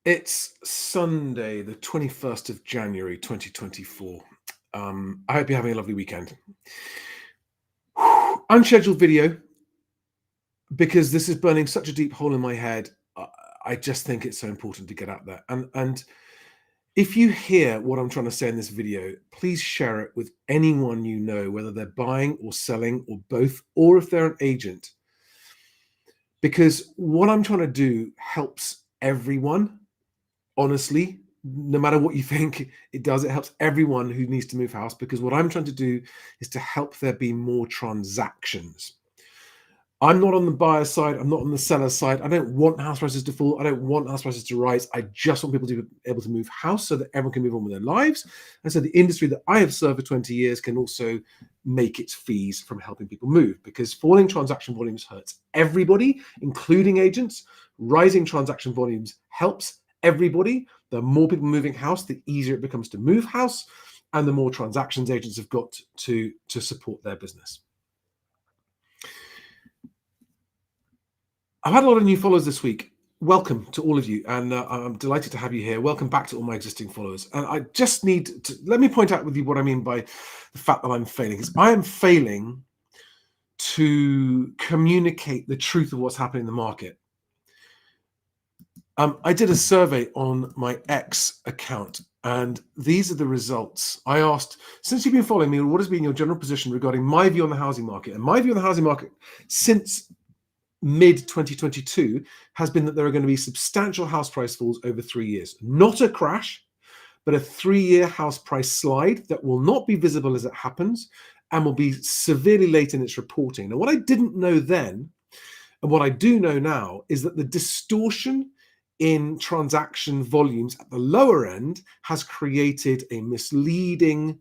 It's Sunday, the 21st of January, 2024. I hope you're having a lovely weekend. Unscheduled video, because this is burning such a deep hole in my head. I just think it's so important to get out there. And if you hear what I'm trying to say in this video, please share it with anyone you know, whether they're buying or selling or both, or if they're an agent. Because what I'm trying to do helps everyone. Honestly, no matter what you think it does, it helps everyone who needs to move house, because what I'm trying to do is to help there be more transactions. I'm not on the buyer side. I'm not on the seller side. I don't want house prices to fall. I don't want house prices to rise. I just want people to be able to move house so that everyone can move on with their lives. And so the industry that I have served for 20 years can also make its fees from helping people move, because falling transaction volumes hurts everybody, including agents. Rising transaction volumes helps everybody. The more people moving house, the easier it becomes to move house, and the more transactions agents have got to support their business. I've had a lot of new followers this week. Welcome to all of you, and I'm delighted to have you here. Welcome back to all my existing followers. And I just need to let me point out with you what I mean by the fact that I'm failing. Because I am failing to communicate the truth of what's happening in the market. I did a survey on my X account, and these are the results. I asked, since you've been following me, what has been your general position regarding my view on the housing market? And my view on the housing market since mid-2022 has been that there are going to be substantial house price falls over 3 years. Not a crash, but a 3-year house price slide that will not be visible as it happens and will be severely late in its reporting. Now, what I didn't know then, and what I do know now, is that the distortion in transaction volumes at the lower end has created a misleading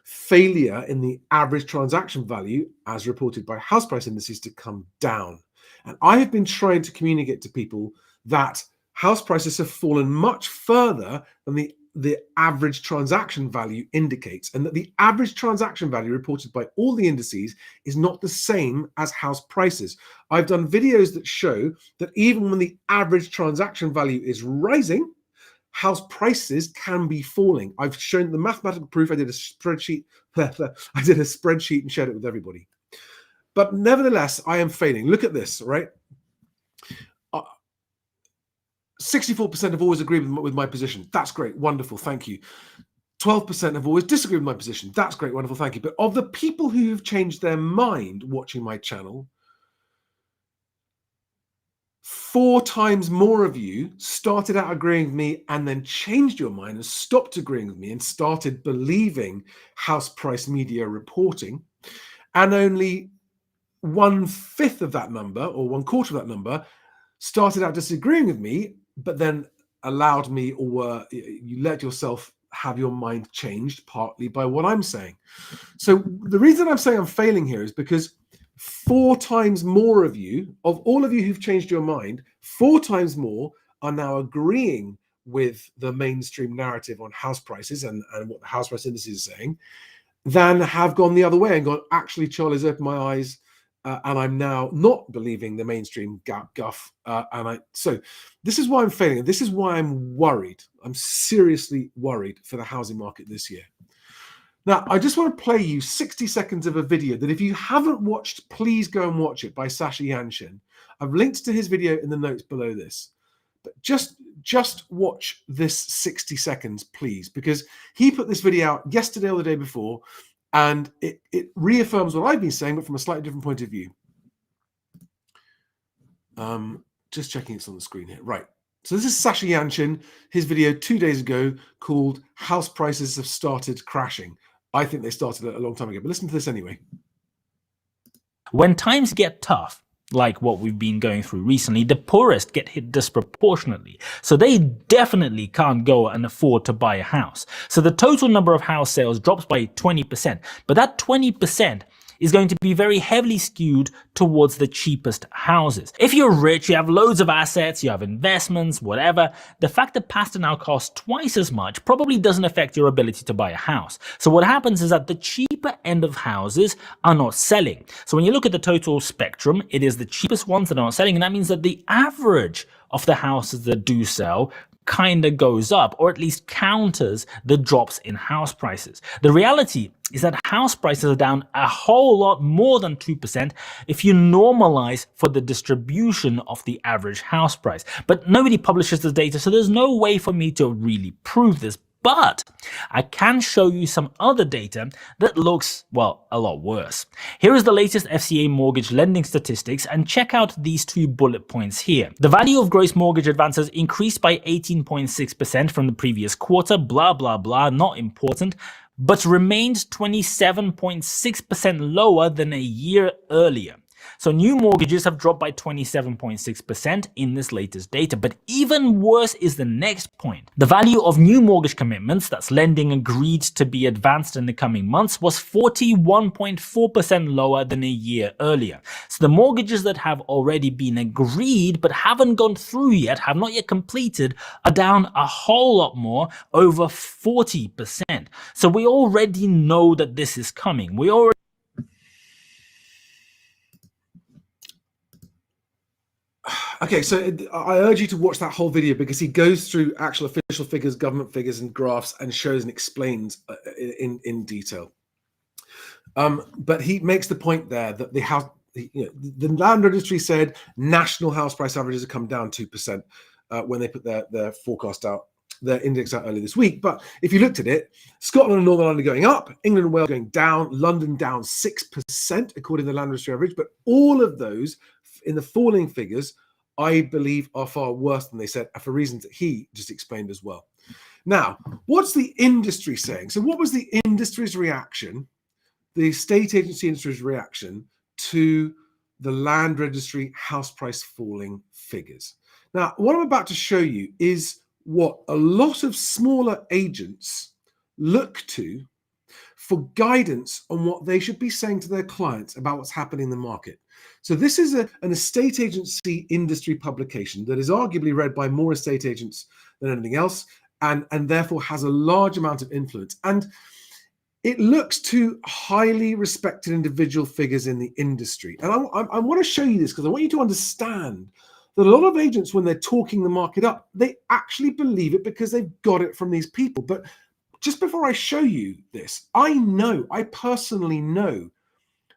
failure in the average transaction value, as reported by house price indices, to come down. And I have been trying to communicate to people that house prices have fallen much further than the average transaction value indicates, and that the average transaction value reported by all the indices is not the same as house prices. I've done videos that show that even when the average transaction value is rising, house prices can be falling. I've shown the mathematical proof. I did a spreadsheet and shared it with everybody. But nevertheless, I am failing. Look at this, right? 64% have always agreed with my position. That's great. Wonderful. Thank you. 12% have always disagreed with my position. That's great. Wonderful. Thank you. But of the people who have changed their mind watching my channel, 4 times more of you started out agreeing with me and then changed your mind and stopped agreeing with me and started believing house price media reporting. And only 1/5 of that number, or 1/4 of that number, started out disagreeing with me, but then allowed me, or you let yourself have your mind changed partly by what I'm saying. So the reason I'm saying I'm failing here is because 4 times more of you, of all of you who've changed your mind, 4 times more are now agreeing with the mainstream narrative on house prices and what the house price indices is saying, than have gone the other way and gone, actually, Charlie's opened my eyes, and I'm now not believing the mainstream guff. So this is why I'm failing. This is why I'm worried. I'm seriously worried for the housing market this year. Now, I just want to play you 60 seconds of a video that if you haven't watched, please go and watch it, by Sasha Yanshin. I've linked to his video in the notes below this. But just watch this 60 seconds, please, because he put this video out yesterday or the day before, and it reaffirms what I've been saying, but from a slightly different point of view. Just checking it's on the screen here. Right. So this is Sasha Yanshin, his video 2 days ago called House Prices Have Started Crashing. I think they started a long time ago, but listen to this anyway. When times get tough, like what we've been going through recently, the poorest get hit disproportionately. So they definitely can't go and afford to buy a house. So the total number of house sales drops by 20%. But that 20% is going to be very heavily skewed towards the cheapest houses. If you're rich, you have loads of assets, you have investments, whatever, the fact that pasta now costs twice as much probably doesn't affect your ability to buy a house. So what happens is that the cheaper end of houses are not selling. So when you look at the total spectrum, it is the cheapest ones that are not selling, and that means that the average of the houses that do sell kind of goes up, or at least counters the drops in house prices. The reality is that house prices are down a whole lot more than 2% if you normalize for the distribution of the average house price. But nobody publishes the data, so there's no way for me to really prove this. But I can show you some other data that looks, well, a lot worse. Here is the latest FCA mortgage lending statistics, and check out these 2 bullet points here. The value of gross mortgage advances increased by 18.6% from the previous quarter, blah, blah, blah, not important, but remained 27.6% lower than a year earlier. So new mortgages have dropped by 27.6% in this latest data. But even worse is the next point. The value of new mortgage commitments, that's lending agreed to be advanced in the coming months, was 41.4% lower than a year earlier. So the mortgages that have already been agreed but haven't gone through yet, have not yet completed, are down a whole lot more, over 40%. So we already know that this is coming. We already Okay, so I urge you to watch that whole video because he goes through actual official figures, government figures, and graphs, and shows and explains in detail. But he makes the point there that the land registry said national house price averages have come down 2% when they put their forecast out, their index out earlier this week. But if you looked at it, Scotland and Northern Ireland are going up, England and Wales going down, London down 6% according to the land registry average. But all of those in the falling figures, I believe, are far worse than they said, for reasons that he just explained as well. Now, what's the industry saying? So what was the industry's reaction, the estate agency industry's reaction to the land registry house price falling figures? Now, what I'm about to show you is what a lot of smaller agents look to for guidance on what they should be saying to their clients about what's happening in the market. So this is an estate agency industry publication that is arguably read by more estate agents than anything else, and therefore has a large amount of influence. And it looks to highly respected individual figures in the industry. And I want to show you this because I want you to understand that a lot of agents, when they're talking the market up, they actually believe it because they've got it from these people. But just before I show you this, I personally know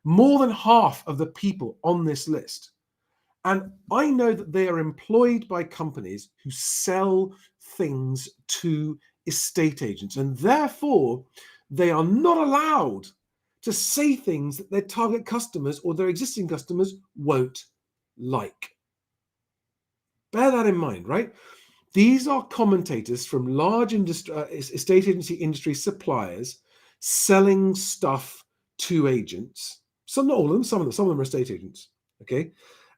more than half of the people on this list. And I know that they are employed by companies who sell things to estate agents. And therefore, they are not allowed to say things that their target customers or their existing customers won't like. Bear that in mind, right? These are commentators from large estate agency industry suppliers selling stuff to agents. Some, not all of them, some of them are estate agents. Okay.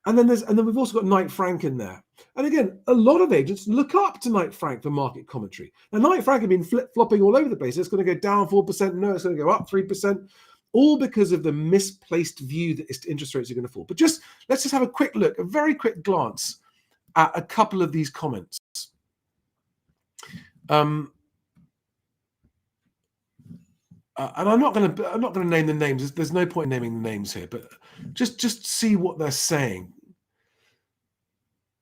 And then we've also got Knight Frank in there. And again, a lot of agents look up to Knight Frank for market commentary. Now, Knight Frank have been flip-flopping all over the place. It's going to go down 4%. No, it's going to go up 3%, all because of the misplaced view that interest rates are going to fall. But let's just have a quick look, a very quick glance at a couple of these comments. And I'm not going to name the names. There's no point in naming the names here, but just see what they're saying.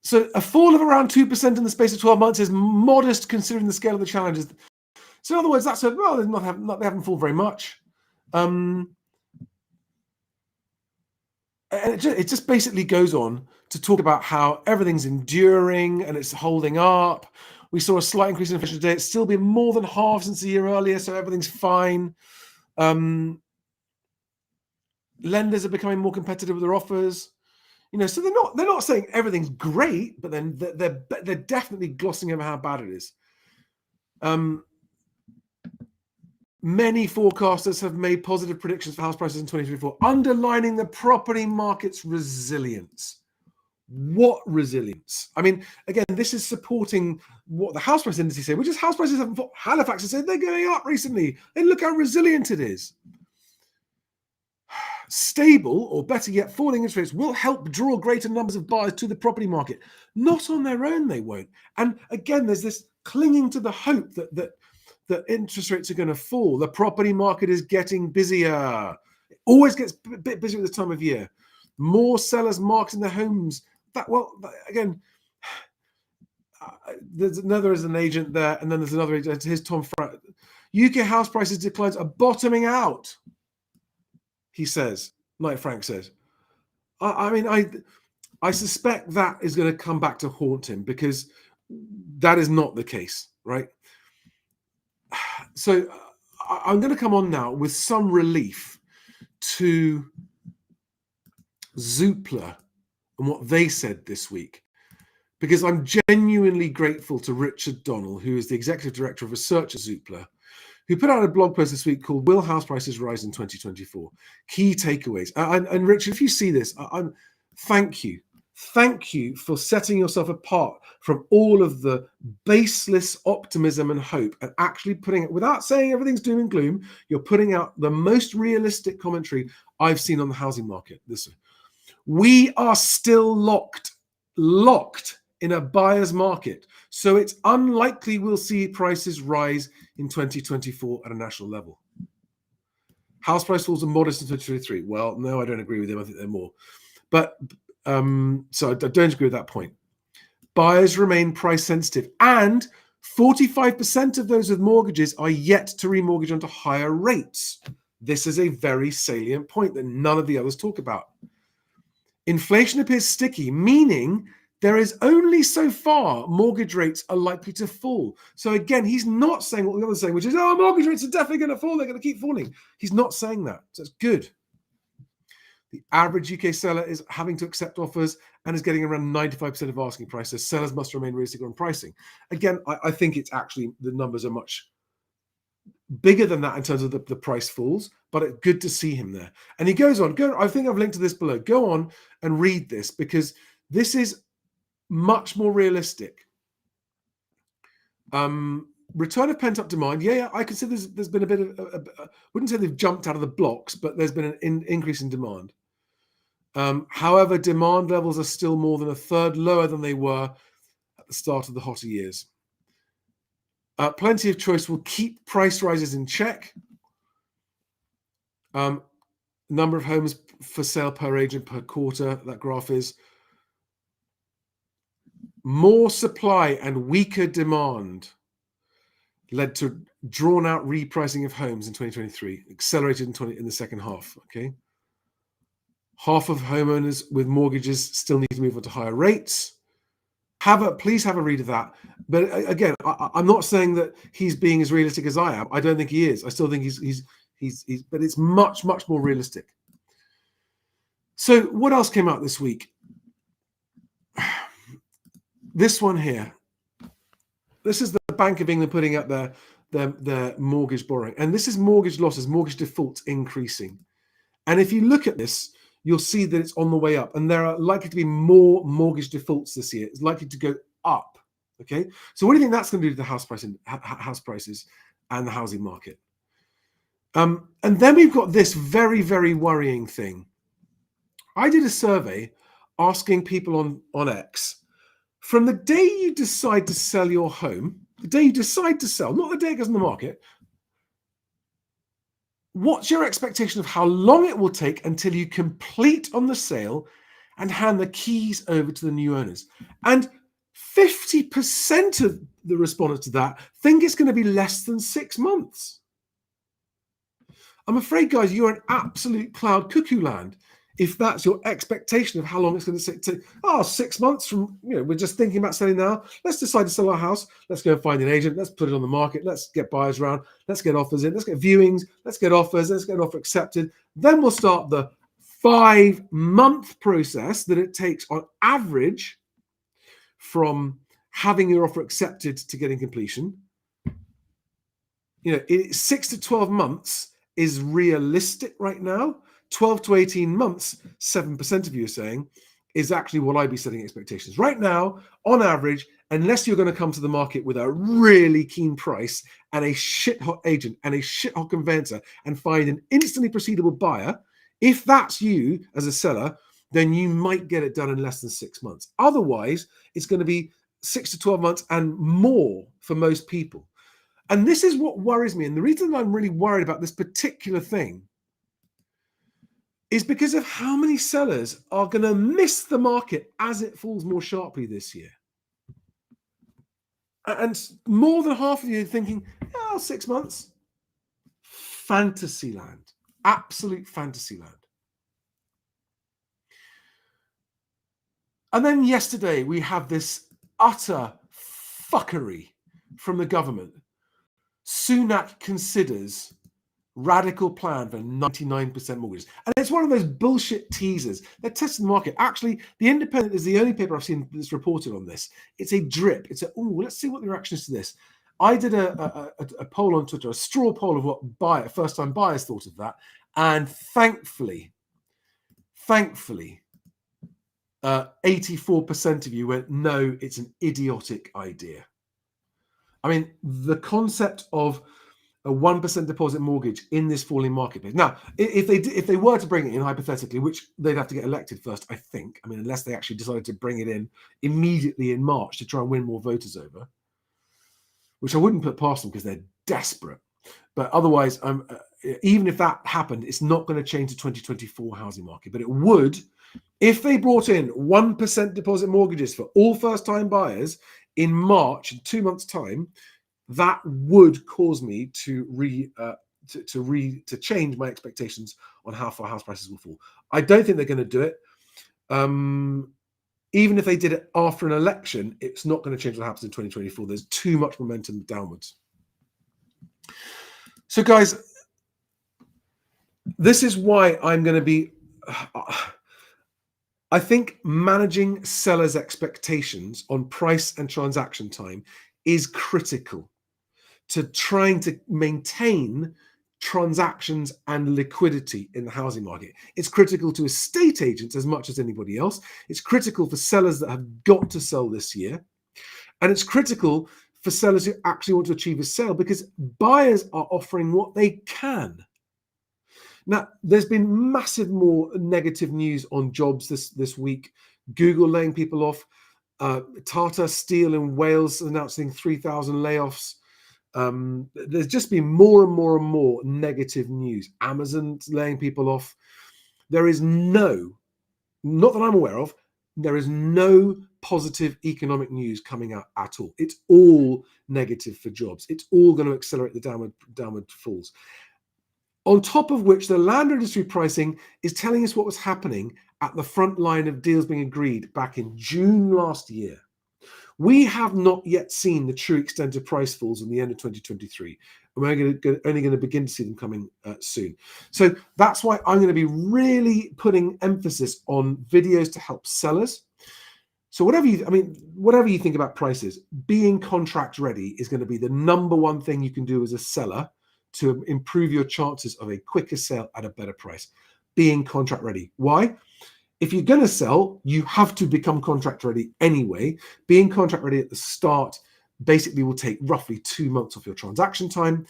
So a fall of around 2% in the space of 12 months is modest considering the scale of the challenges. So in other words, that's they haven't fallen very much. And it just basically goes on to talk about how everything's enduring and it's holding up. We saw a slight increase in inflation today. It's still been more than half since a year earlier, so everything's fine. Lenders are becoming more competitive with their offers. So they're not saying everything's great, but then they're definitely glossing over how bad it is. Many forecasters have made positive predictions for house prices in 2024, underlining the property market's resilience. What resilience? I mean, again, this is supporting what the house price industry say, which is house prices haven't fallen. Halifax has said they're going up recently. And look how resilient it is. Stable, or better yet, falling interest rates will help draw greater numbers of buyers to the property market. Not on their own, they won't. And again, there's this clinging to the hope that interest rates are going to fall. The property market is getting busier. It always gets a bit busier at this time of year. More sellers marketing their homes. Again, there's another as an agent there, and then there's another agent. Here's Tom Frank. UK house prices declines are bottoming out, he says. Knight Frank says. I suspect that is going to come back to haunt him, because that is not the case, right? So I'm going to come on now with some relief to Zoopla and what they said this week, because I'm genuinely grateful to Richard Donnell, who is the executive director of research at Zoopla, who put out a blog post this week called "Will House Prices Rise in 2024? Key Takeaways." And Richard, if you see this, thank you. Thank you for setting yourself apart from all of the baseless optimism and hope, and actually putting it, without saying everything's doom and gloom, you're putting out the most realistic commentary I've seen on the housing market. Listen, we are still locked in a buyer's market. So it's unlikely we'll see prices rise in 2024 at a national level. House price falls are modest in 2023. Well, no, I don't agree with him. I think they're more. But so I don't agree with that point. Buyers remain price sensitive, and 45% of those with mortgages are yet to remortgage onto higher rates. This is a very salient point that none of the others talk about. Inflation appears sticky, meaning there is only so far mortgage rates are likely to fall. So again, he's not saying what the others are saying, which is, oh, mortgage rates are definitely going to fall. They're going to keep falling. He's not saying that. So it's good. The average UK seller is having to accept offers and is getting around 95% of asking prices. Sellers must remain realistic on pricing. Again, I think it's actually, the numbers are much bigger than that in terms of the price falls, but it's good to see him there. And he goes on, I think I've linked to this below. Go on and read this, because this is much more realistic. Return of pent-up demand. Yeah, I consider there's been a bit of, wouldn't say they've jumped out of the blocks, but there's been an increase in demand. However, demand levels are still more than a third lower than they were at the start of the hotter years. Plenty of choice will keep price rises in check. Number of homes for sale per agent per quarter, that graph is. More supply and weaker demand led to drawn-out repricing of homes in 2023, accelerated in the second half. Okay, half of homeowners with mortgages still need to move on to higher rates. Please have a read of that. But again, I'm not saying that he's being as realistic as I am. I don't think he is. I still think he's but it's much more realistic. So what else came out this week? This one here. This is the Bank of England putting up their mortgage borrowing. And this is mortgage losses, mortgage defaults increasing. And if you look at this, you'll see that it's on the way up. And there are likely to be more mortgage defaults this year. It's likely to go up. Okay. So what do you think that's going to do to the house prices and the housing market? And then we've got this very, very worrying thing. I did a survey asking people on X, from the day you decide to sell your home, the day you decide to sell, not the day it goes on the market, what's your expectation of how long it will take until you complete on the sale and hand the keys over to the new owners? And 50% of the respondents to that think it's going to be less than 6 months. I'm afraid, guys, you're in absolute cloud cuckoo land if that's your expectation of how long it's going to take. 6 months from, we're just thinking about selling now. Let's decide to sell our house. Let's go and find an agent. Let's put it on the market. Let's get buyers around. Let's get offers in. Let's get viewings. Let's get offers. Let's get an offer accepted. Then we'll start the 5-month process that it takes on average from having your offer accepted to getting completion. 6 to 12 months is realistic right now. 12 to 18 months, 7% of you are saying, is actually what I'd be setting expectations. Right now, on average, unless you're going to come to the market with a really keen price and a shit-hot agent and a shit-hot conveyancer and find an instantly proceedable buyer, if that's you as a seller, then you might get it done in less than 6 months. Otherwise, it's going to be 6 to 12 months and more for most people. And this is what worries me. And the reason I'm really worried about this particular thing is because of how many sellers are going to miss the market as it falls more sharply this year. And more than half of you are thinking, oh, 6 months. Fantasyland. Absolute Fantasyland. And then yesterday, we have this utter fuckery from the government. Sunak considers radical plan for 99% mortgages. And it's one of those bullshit teasers. They're testing the market. Actually, The Independent is the only paper I've seen that's reported on this. It's a drip. It's let's see what the reaction is to this. I did a poll on Twitter, a straw poll of what first-time buyers thought of that. And thankfully, 84% of you went, no, it's an idiotic idea. I mean, the concept of a 1% deposit mortgage in this falling marketplace. Now, if they were to bring it in hypothetically, which they'd have to get elected first, I think. I mean, unless they actually decided to bring it in immediately in March to try and win more voters over, which I wouldn't put past them because they're desperate. But otherwise, even if that happened, it's not going to change the 2024 housing market. But it would, if they brought in 1% deposit mortgages for all first-time buyers in March, in 2 months' time, that would cause me to change my expectations on how far house prices will fall. I don't think they're going to do it. Even if they did it after an election, it's not going to change what happens in 2024. There's too much momentum downwards. So, guys, this is why I'm going to be... I think managing sellers' expectations on price and transaction time is critical to trying to maintain transactions and liquidity in the housing market. It's critical to estate agents as much as anybody else. It's critical for sellers that have got to sell this year. And it's critical for sellers who actually want to achieve a sale because buyers are offering what they can. Now, there's been massive more negative news on jobs this week. Google laying people off. Tata Steel in Wales announcing 3,000 layoffs. There's just been more and more and more negative news. Amazon laying people off. There is not that I'm aware of, there is no positive economic news coming out at all. It's all negative for jobs. It's all going to accelerate the downward falls. On top of which, the land registry pricing is telling us what was happening at the front line of deals being agreed back in June last year. We have not yet seen the true extent of price falls in the end of 2023. And we're only going to begin to see them coming soon. So that's why I'm going to be really putting emphasis on videos to help sellers. So whatever you think about prices, being contract ready is going to be the number one thing you can do as a seller to improve your chances of a quicker sale at a better price. Being contract ready. Why? If you're going to sell, you have to become contract ready anyway. Being contract ready at the start basically will take roughly 2 months off your transaction time.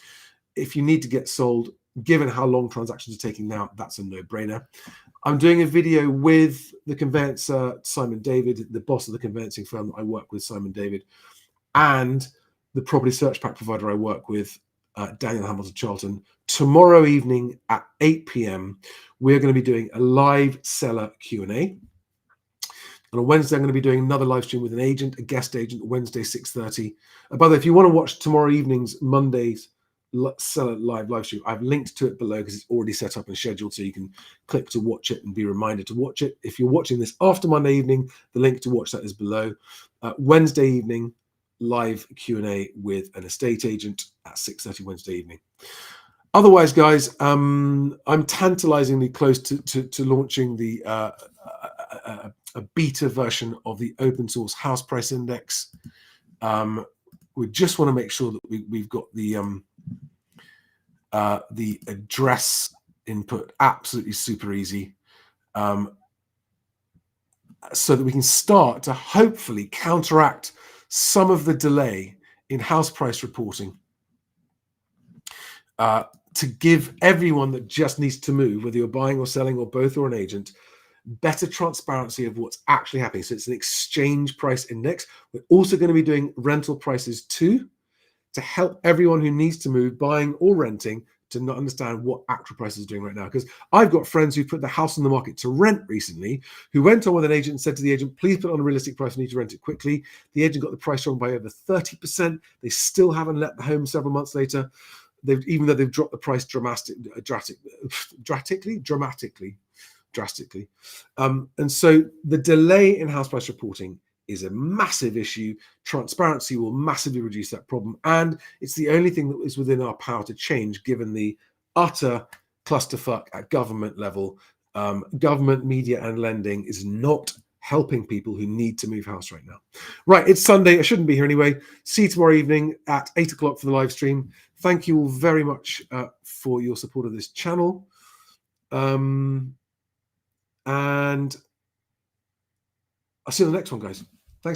If you need to get sold, given how long transactions are taking now, that's a no-brainer. I'm doing a video with the conveyancer, Simon David, the boss of the conveyancing firm that I work with, Simon David, and the property search pack provider I work with, Daniel Hamilton Charlton. Tomorrow evening at 8 p.m, we're going to be doing a live seller Q&A. And on Wednesday, I'm going to be doing another live stream with an agent, a guest agent, Wednesday, 6:30. By the way, if you want to watch tomorrow evening's Monday's seller live stream, I've linked to it below because it's already set up and scheduled, so you can click to watch it and be reminded to watch it. If you're watching this after Monday evening, the link to watch that is below. Wednesday evening, live Q&A with an estate agent at 6:30 Wednesday evening. Otherwise, guys, I'm tantalizingly close to launching a beta version of the open source house price index. We just want to make sure that we've got the address input absolutely super easy, so that we can start to hopefully counteract some of the delay in house price reporting, to give everyone that just needs to move, whether you're buying or selling or both or an agent, better transparency of what's actually happening. So it's an exchange price index. We're also going to be doing rental prices too, to help everyone who needs to move, buying or renting, to not understand what actual prices are doing right now. Because I've got friends who put the house on the market to rent recently, who went on with an agent and said to the agent, please put on a realistic price, I need to rent it quickly. The agent got the price wrong by over 30%. They still haven't let the home several months later. Even though they've dropped the price drastically. And so the delay in house price reporting is a massive issue. Transparency will massively reduce that problem. And it's the only thing that is within our power to change, given the utter clusterfuck at government level. Government, media, and lending is not helping people who need to move house right now. Right, it's Sunday. I shouldn't be here anyway. See you tomorrow evening at 8 o'clock for the live stream. Thank you all very much for your support of this channel. And I'll see you on the next one, guys.